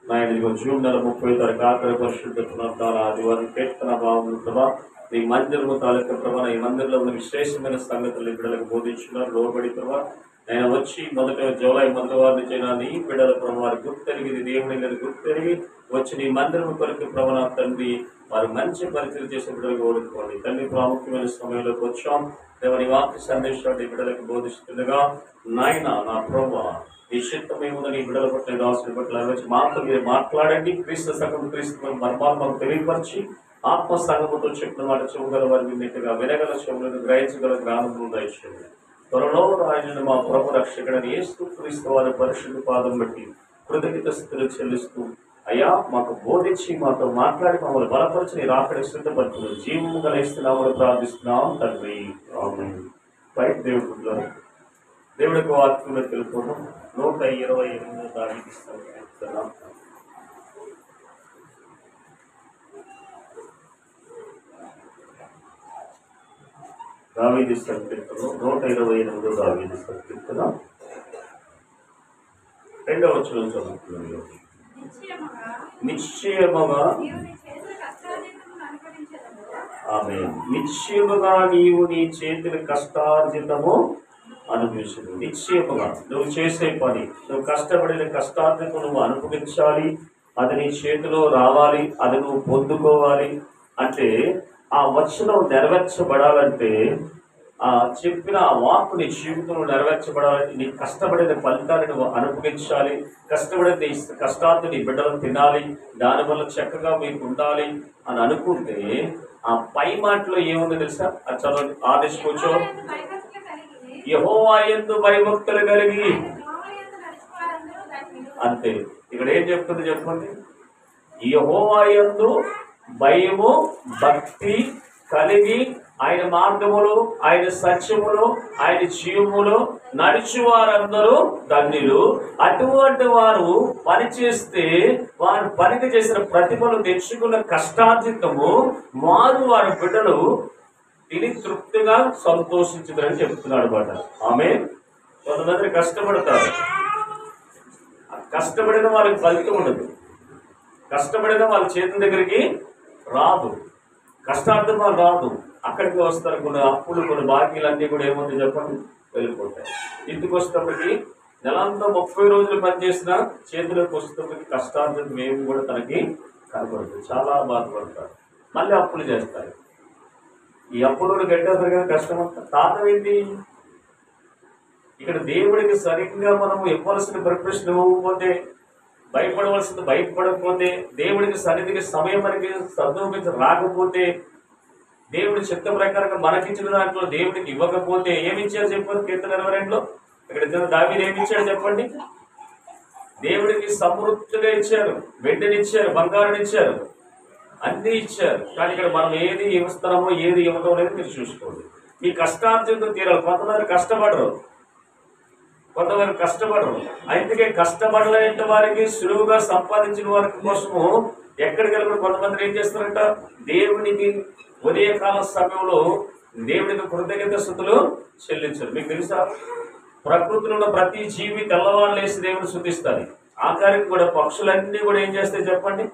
నాయన ఇదిగో జూన్ నెల 30 తారీఖు ఆఖరి పరిశుద్ధ పునరుద్ధాన ఆదివారం కీర్తన భావములు ప్రభా మీ మందిరము తాలూకా ప్రభా ఈ మందిరంలో ఉన్న విశేషమైన సంగతులు బిడ్డలకు బోధించున్నారు లోబడి ప్రభా నేను వచ్చి జూలై మొదటి వారిని చేయనా నీ బిడ్డల ప్రభావ వారి గుర్తెరిగి ఇది దేవుని గుర్తెరిగి వచ్చి నీ మందిరం కొరకు ప్రభా తండ్రి వారు మంచి పరిచయం చేసే బిడ్డలకు ఓడుకోండి తండ్రి ప్రాముఖ్యమైన సమయంలోకి వచ్చాం దేవుని వాక్య సందేశాన్ని బిడ్డలకు బోధిస్తుండగా నాయన నా ప్రభా ఈ చిత్తమేముందో నీ బిడ్డల పట్ల దాసుని పట్ల మాతో మీరు మాట్లాడండి క్రీస్తు సంఘం క్రీస్తు మర్మాలు మాకు తెలియపరిచి ఆత్మ సంఘముతో చెప్పిన మాట చెవుగల వారి విన్నట్టుగా వినగల చెవులను గ్రహించగల జ్ఞానమును దయచేయండి త్వరలో ఆయన మా ప్రభు రక్షకుడని యేసు క్రీస్తు వారి పరిశుద్ధ పాదం బట్టి కృతజ్ఞతలు చెల్లిస్తూ అయ్యా మాకు బోధించి మాతో మాట్లాడి మమ్మల్ని బలపరిచి రాకడి సిద్ధపడుతుంది జీవము కలిగిస్తున్నామని ప్రార్థిస్తున్నాం తండ్రి పై దేవుడు దేవుడికి వాక్యంలో తెలుపుకోవడం 128 దానికి ఇస్తున్నాం. దావీదు సంకీర్తన 128 దావీదు సంకీర్తన 2వ వచనం చదువుతున్నాను. నిశ్చయముగా ఆమేన్. నిశ్చయముగా నీవు నీ చేతుల కష్టార్జితము అనుభవించదు. నిశ్చయముగా నువ్వు చేసే పని, నువ్వు కష్టపడిన కష్టార్జితం నువ్వు అనుభవించాలి, అది నీ చేతిలో రావాలి, అది నువ్వు పొందుకోవాలి. అంటే ఆ వచనం నెరవేర్చబడాలంటే ఆ చెప్పిన ఆ వాక్కు నీ జీవితంలో నెరవేర్చబడాలంటే నీ కష్టపడిన ఫలితాన్ని నువ్వు అనుభవించాలి. కష్టపడిన నీ కష్టాన్ని నీ బిడ్డలు తినాలి, దానివల్ల చక్కగా మీకు ఉండాలి అని అనుకుంటే ఆ పై మాటలో ఏముంది తెలుసా? అది చదవండి, ఆదేశించో. యెహోవా యందు భయభక్తులు కలిగి, అంతే. ఇక్కడ ఏం చెప్తుంది చెప్పండి? యెహోవా యందు భయము భక్తి కలిగి ఆయన మార్గములు, ఆయన సత్యములు, ఆయన జీవములు నడిచి వారందరూ ధన్యులు. అటువంటి వారు పని చేస్తే వారు పనికి చేసిన ప్రతిఫలు తెచ్చుకున్న కష్టార్జితము వారి బిడ్డలు తిని తృప్తిగా సంతోషించుదని చెప్తున్నాడు అన్నమాట. ఆమె కొంతమంది కష్టపడతారు, కష్టపడిన వాళ్ళకి ఫలితం ఉండదు, కష్టపడిన వాళ్ళ చేతుల దగ్గరికి రాదు, కష్టార్థం వాళ్ళు రాదు. అక్కడికి వస్తారు, కొన్ని అప్పులు కొన్ని బాకీలు అన్నీ కూడా ఏముంది చెప్పండి వెళ్ళిపోతాయి. ఇంటికి వచ్చేటప్పటికి నెలంతా 30 రోజులు పనిచేసిన చేతులకు వచ్చేటప్పటికి కష్టార్థం మేము కూడా తనకి కనపడుతుంది, చాలా బాధపడతారు. మళ్ళీ అప్పులు చేస్తారు. ఈ అప్పులు గట్టేస్తారు కదా, కష్టం అంతా తాతం ఏంటి? ఇక్కడ దేవుడికి సరిగ్గా మనం ఇవ్వాల్సిన ప్రిపరేషన్ ఇవ్వకపోతే, భయపడవలసింది భయపడకపోతే, దేవుడికి సన్నిధికి సమయం మనకి సద్వినియోగించి రాకపోతే, దేవుడి చిత్త ప్రకారంగా మనకిచ్చిన దాంట్లో దేవుడికి ఇవ్వకపోతే ఏమిచ్చారు చెప్పండి? కీర్తన 22లో ఇక్కడ దావీదు ఏమిచ్చాడు చెప్పండి? దేవుడికి సమృద్ధిగా ఇచ్చారు, వెండినిచ్చారు, బంగారునిచ్చారు, అన్నీ ఇచ్చారు. కానీ ఇక్కడ మనం ఏది ఇస్తున్నామో ఏది ఇవ్వడం అనేది మీరు చూసుకోండి. మీ కష్టార్జితం తీరాలి. కొంతమంది కష్టపడరు, కొంతమంది కష్టపడరు. అందుకే కష్టపడలేని వారికి, సులువుగా సంపాదించిన వారి కోసము ఎక్కడికి వెళ్ళిన కొంతమంది ఏం చేస్తారంట? దేవునికి ఉదయకాల సమయంలో దేవుడికి కృతజ్ఞత స్తుతులు చెల్లించారు. మీకు తెలుసా? ప్రకృతిలో ఉన్న ప్రతి జీవి తెల్లవారు లేసి దేవుని స్తుతిస్తారు. ఆఖరికి కూడా పక్షులన్నీ కూడా ఏం చేస్తాయి చెప్పండి?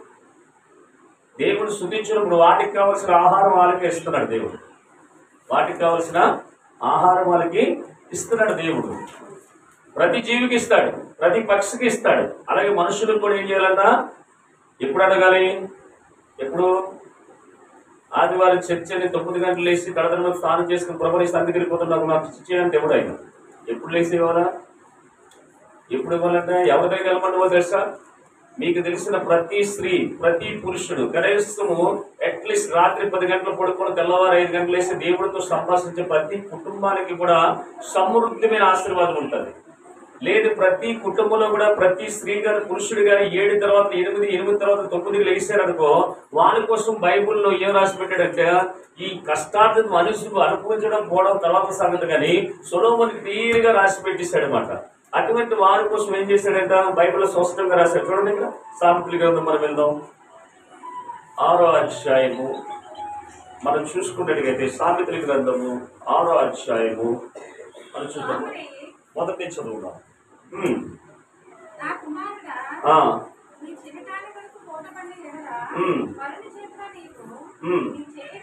దేవుడు స్తుతించినప్పుడు వాటికి కావలసిన ఆహారం వాళ్ళకి ఇస్తున్నాడు దేవుడు, వాటికి కావలసిన ఆహారం వాళ్ళకి ఇస్తున్నాడు దేవుడు. ప్రతి జీవికి ఇస్తాడు, ప్రతి పక్షికి ఇస్తాడు. అలాగే మనుషులకు కూడా ఏం చేయాలన్నా? ఎప్పుడు అడగాలి? ఎప్పుడు? ఆదివారం చర్చని 9 గంటలు లేచి తడదనకు స్నానం చేసుకుని ప్రభుని సంధికి వెళ్ళిపోతున్నావు, నాకు చేయాలంటే ఎవడు ఆయన? ఎప్పుడు లేచి ఇవ్వాలా? ఎప్పుడు ఇవ్వాలంటే ఎవరి దగ్గర వెళ్ళమంటావో తెలుసా? మీకు తెలిసిన ప్రతి స్త్రీ, ప్రతి పురుషుడు కనీసము అట్లీస్ట్ రాత్రి 10 గంటలు పడుకొని తెల్లవారు 5 గంటలు వేసి దేవుడితో సంభాషించే ప్రతి కుటుంబానికి కూడా సమృద్ధిమైన ఆశీర్వాదం ఉంటుంది. లేదు, ప్రతి కుటుంబంలో కూడా ప్రతి స్త్రీ గారు పురుషుడు గారు 7 తర్వాత 8, 8 తర్వాత 9 లేచారనుకో, వాళ్ళ కోసం బైబుల్లో ఏం రాసి పెట్టాడంటే ఈ కష్టార్థం మనుషులు అనుభవించడం పోవడం తర్వాత సంగతి, కానీ సొలొమోనుకి క్లియర్గా రాసి పెట్టేశాడు అనమాట. అటువంటి వారి కోసం ఏం చేశాడంట? బైబిల్లో స్పష్టంగా రాశాడు. చూడండి, ఇక్కడ సామెతల గ్రంథం మనం వెళ్దాం, 6వ అధ్యాయము మనం చూసుకున్నట్టుగైతే సామెతల గ్రంథము 6వ అధ్యాయము మనం చూద్దాం. మొదటి చదువుదాం. నీ చిరకాల వరకు బోధపడిన ఎడల ఉమ్, వరుని చేతిలో నీకు ఉమ్, నీ చేయి